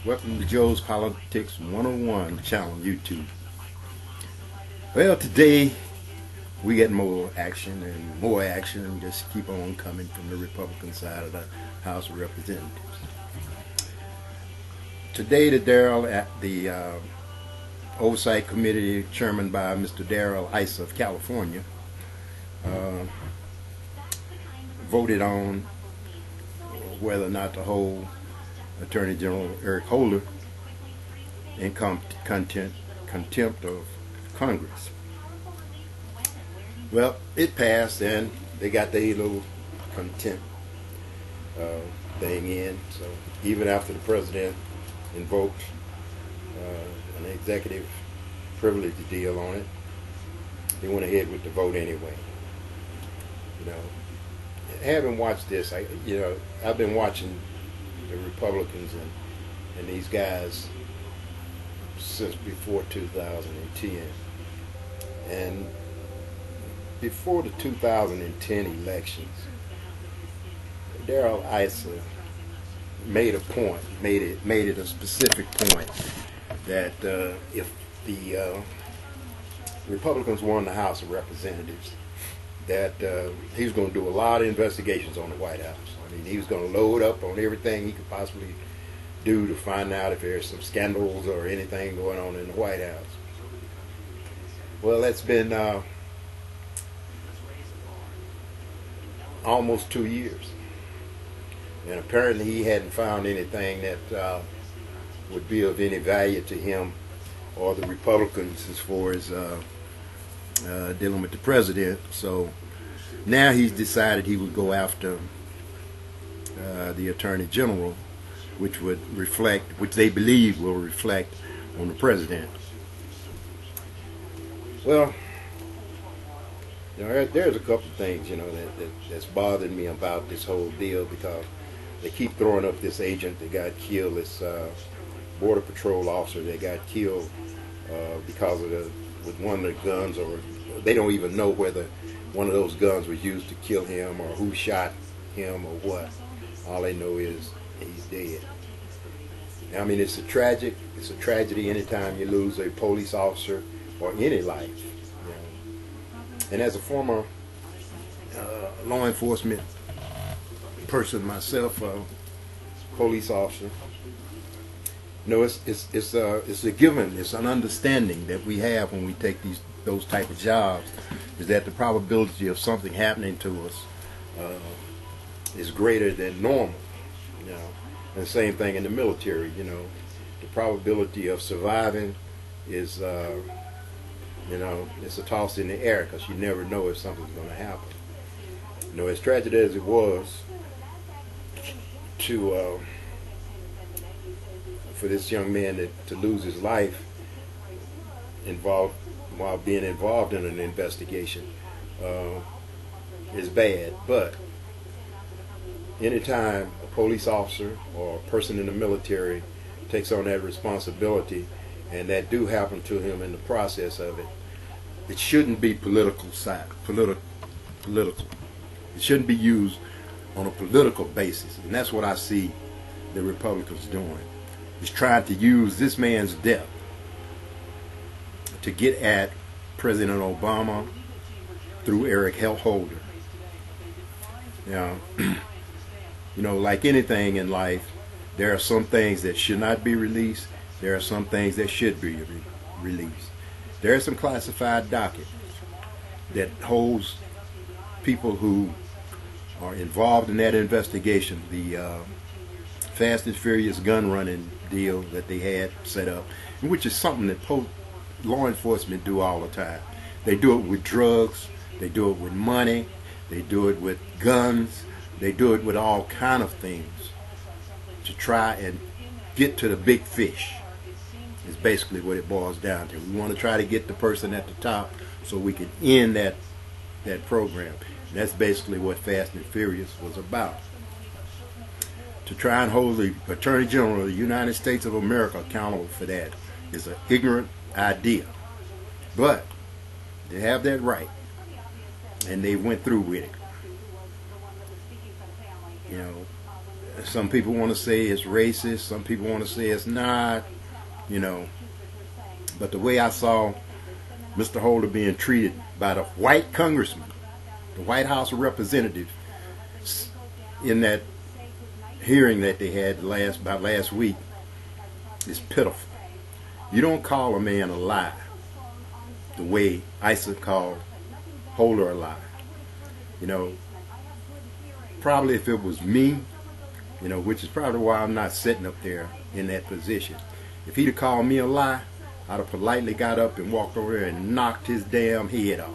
Welcome to Joe's Politics 101 channel on YouTube. Well, today we get more action and just keep on coming from the Republican side of the House of Representatives. Today, the Oversight Committee, chairman by Mr. Darrell Issa of California, voted on whether or not to hold Attorney General Holder in contempt of Congress. Well, it passed, and they got their little contempt thing in. So even after the president invoked an executive privilege deal on it, they went ahead with the vote anyway. Having watched this, I've been watching the Republicans and these guys since before 2010. And before the 2010 elections, Darrell Issa made it a specific point that if the Republicans won the House of Representatives, that he was going to do a lot of investigations on the White House. I mean, he was going to load up on everything he could possibly do to find out if there's some scandals or anything going on in the White House. Well, that's been almost 2 years. And apparently he hadn't found anything that would be of any value to him or the Republicans as far as dealing with the president. So now he's decided he would go after the Attorney General, which they believe will reflect on the president. Well, there's a couple of things that's bothering me about this whole deal, because they keep throwing up this agent that got killed, this Border Patrol officer that got killed because of with one of the guns, or they don't even know whether one of those guns was used to kill him or who shot him or what. All they know is he's dead. I mean, it's a tragedy anytime you lose a police officer or any life. And as a former law enforcement person myself, police officer, it's a given, it's an understanding that we have when we take those type of jobs, is that the probability of something happening to us is greater than normal. And the same thing in the military. The probability of surviving is it's a toss in the air, because you never know if something's going to happen. As tragic as it was for this young man to lose his life while being involved in an investigation is bad. But anytime a police officer or a person in the military takes on that responsibility, and that do happen to him in the process of it, it shouldn't be political. It shouldn't be used on a political basis. And that's what I see the Republicans doing, is trying to use this man's death to get at President Obama through Eric Holder. Like anything in life, there are some things that should not be released. There are some things that should be released. There are some classified documents that holds people who are involved in that investigation. The Fast and Furious gun running deal that they had set up, which is something that law enforcement do all the time. They do it with drugs, they do it with money, they do it with guns, they do it with all kind of things to try and get to the big fish. Is basically what it boils down to. We want to try to get the person at the top so we can end that program. And that's basically what Fast and Furious was about. To try and hold the Attorney General of the United States of America accountable for that is an ignorant idea. But they have that right, and they went through with it. Some people want to say it's racist. Some people want to say it's not, you know. But the way I saw Mr. Holder being treated by the white congressman, the White House of Representatives, in that hearing that they had about last week, is pitiful. You don't call a man a lie the way Issa called Holder a lie. You know, probably if it was me, you know, which is probably why I'm not sitting up there in that position. If he'd have called me a lie, I'd have politely got up and walked over there and knocked his damn head off.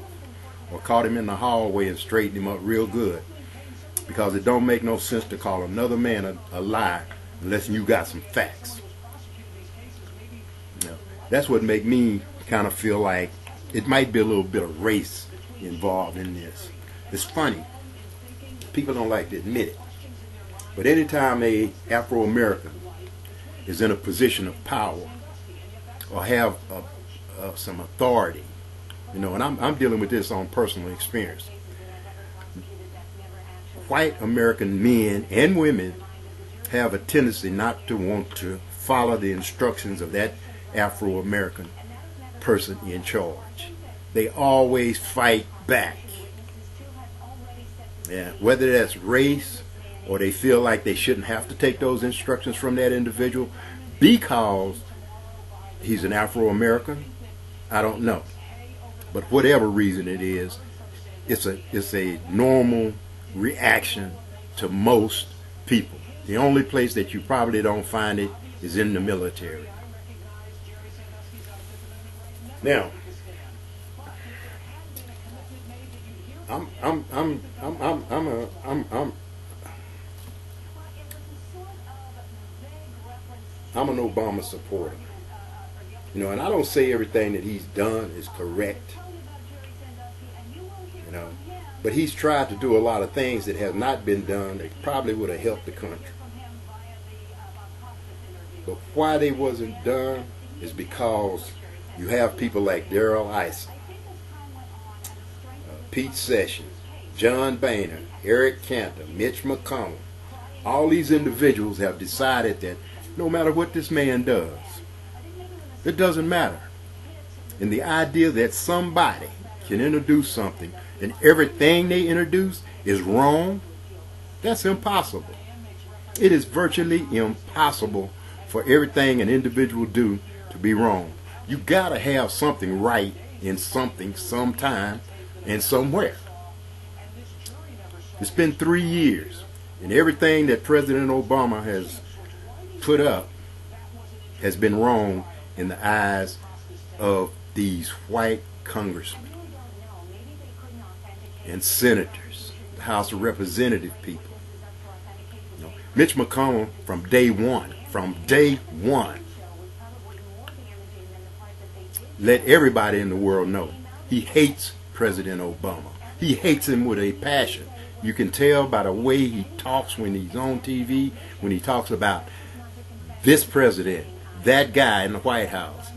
Or caught him in the hallway and straightened him up real good. Because it don't make no sense to call another man a lie unless you got some facts. You know, that's what make me kind of feel like it might be a little bit of race involved in this. It's funny. People don't like to admit it. But anytime a Afro-American is in a position of power or have some authority, you know, and I'm dealing with this on personal experience. White American men and women have a tendency not to want to follow the instructions of that Afro-American person in charge. They always fight back. Yeah, whether that's race or they feel like they shouldn't have to take those instructions from that individual because he's an Afro-American, I don't know. But whatever reason it is, it's a normal reaction to most people. The only place that you probably don't find it is in the military. Now, I'm an Obama supporter. You know, and I don't say everything that he's done is correct. You know, but he's tried to do a lot of things that have not been done that probably would have helped the country. But why they wasn't done is because you have people like Darrell Issa, Pete Sessions, John Boehner, Eric Cantor, Mitch McConnell. All these individuals have decided that no matter what this man does, it doesn't matter. And the idea that somebody can introduce something and everything they introduce is wrong, that's impossible. It is virtually impossible for everything an individual do to be wrong. You gotta have something right in something, sometime, and somewhere. It's been 3 years, and everything that President Obama has put up has been wrong in the eyes of these white congressmen and senators, the House of Representative people. You know, Mitch McConnell from day one, let everybody in the world know he hates President Obama. He hates him with a passion. You can tell by the way he talks when he's on TV, when he talks about this president, that guy in the White House.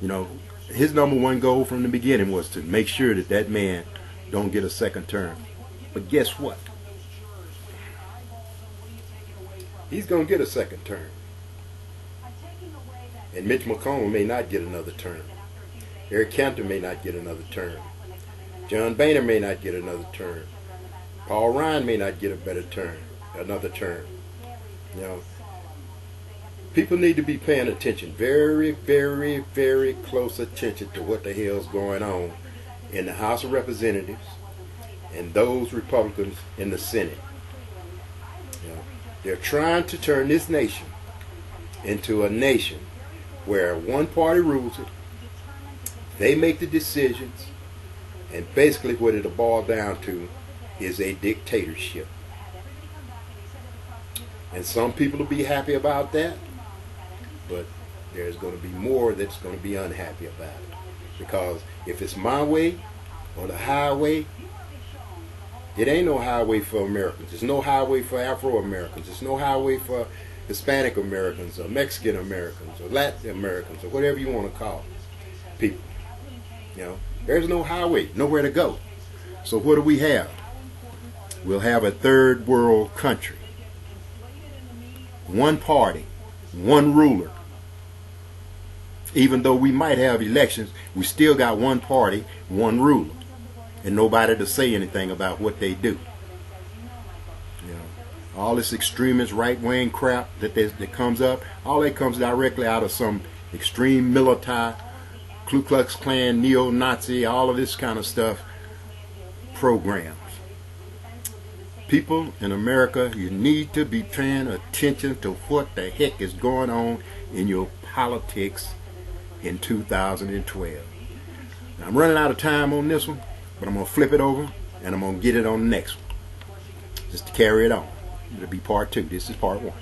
You know, his number one goal from the beginning was to make sure that that man don't get a second term. But guess what? He's going to get a second term. And Mitch McConnell may not get another term. Eric Cantor may not get another term. John Boehner may not get another term. Paul Ryan may not get another term. You know, people need to be paying attention, very, very, very close attention to what the hell's going on in the House of Representatives and those Republicans in the Senate. You know, they're trying to turn this nation into a nation where one party rules it, they make the decisions, and basically what it'll boil down to is a dictatorship. And some people will be happy about that, but there's going to be more that's going to be unhappy about it. Because if it's my way or the highway, it ain't no highway for Americans. There's no highway for Afro-Americans. There's no highway for Hispanic Americans or Mexican Americans or Latin Americans or whatever you want to call people. You know, there's no highway, nowhere to go. So what do we have? We'll have a third world country. one party, one ruler. Even though we might have elections, we still got one party, one ruler, and nobody to say anything about what they do. You know, all this extremist right-wing crap that comes up, all that comes directly out of some extreme militia, Ku Klux Klan, neo-Nazi, all of this kind of stuff programs. People in America, you need to be paying attention to what the heck is going on in your politics in 2012. Now, I'm running out of time on this one, but I'm going to flip it over and I'm going to get it on the next one. Just to carry it on. It'll be part 2. This is part 1.